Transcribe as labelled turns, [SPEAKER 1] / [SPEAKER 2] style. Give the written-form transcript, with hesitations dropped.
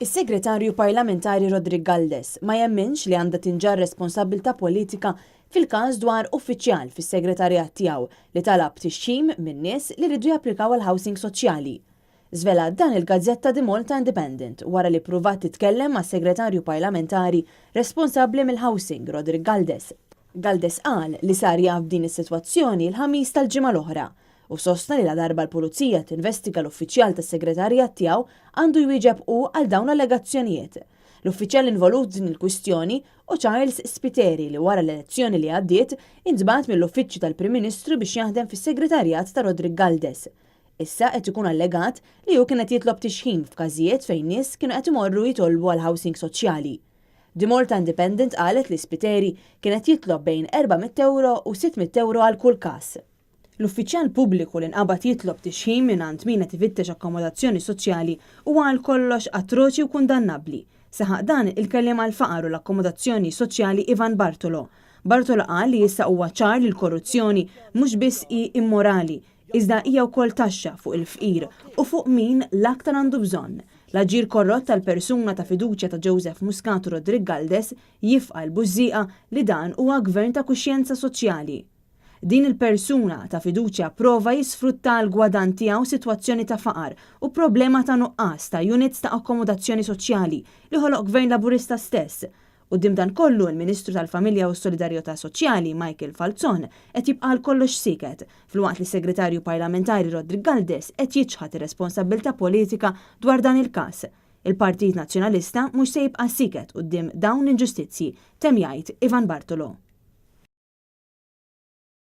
[SPEAKER 1] Is-Segretarju Parlamentari Rodrigue Galdes ma jemminx li għandha tinġar responsabbilta politika fil-każ dwar uffiċjal fis-segretarjat tiegħu li talab tixħim minn nies li ridu japplikaw għal housing soċjali. Żvela dan il-Gazzetta di Malta Independent wara li pruvat titkellem ma' segretarju parlamentari responsabbli mill-housing Rodrigue Galdes. Galdes qal li sar jaf din is-sitwazzjoni l-ħamis tal-ġimgħa l-oħra u sostna li la darba l-Pulizija tinvestiga l-uffiċjal tas-segretarjat tiegħu għandu jwieġeb hu għal dawn l-allegazzjonijiet. L-uffiċjal involut din il-kwistjoni u Charles Spiteri li wara l-elezzjoni li għaddiet intbagħat mill-uffiċċju tal-Prim Ministru biex jaħdem fis-segretarjat ta' Rodrigue Galdes. Issa qed ikun allegat li hu kien qed jitlob tixħim f'każijiet fejn nies kienu qed imorru jitolbu għal housing soċjali. Di Malta Independent qalet li Spiteri kien qed jitlob bejn 400 euro u 600 euro għal kull każ. L-uffiċjal pubbliku li nqabad jitlob tixħim mingħand min qed ifittex akkomodazzjoni soċjali huwa għal kollox atroċi u kundannabbli. Saħaq dan il-kellem għal faqar u l-akkomodazzjoni soċjali Ivan Bartolo. Bartolo qal li issa huwa ċar li l-korruzzjoni mhux biss hi immorali, iżda hija wkoll taxxa fuq il-fqir u fuq min l-aktar għandu bżonn. L-aġir korrott tal-persuna ta' fiduċja ta' Joseph Muscat Rodrigue Galdes jifqa' l-bużżieqa li dan huwa gvern ta' kuxjenza soċjali. Din il-persuna ta' fiduċja prova jisfrutta l-gwadan tiegħu sitwazzjoni ta' faqar u problema ta' nuqqas ta' units ta' akkomodazzjoni soċjali li ħoloq gvern laburista stess. U dan kollu il-Ministru tal-Familja u s-Solidarjetà Soċjali Michael Falzon qed jibqa' kollox siket filwaqt li Segretarju Parlamentari Rodrigue Galdes qed jiġħad ir-responsabbilta politika dwar dan il-każ. Il-Partit Nazzjonalista mhux se jibqa' siket quddiem dawn l-inġustizzji temm jgħid Ivan Bartolo.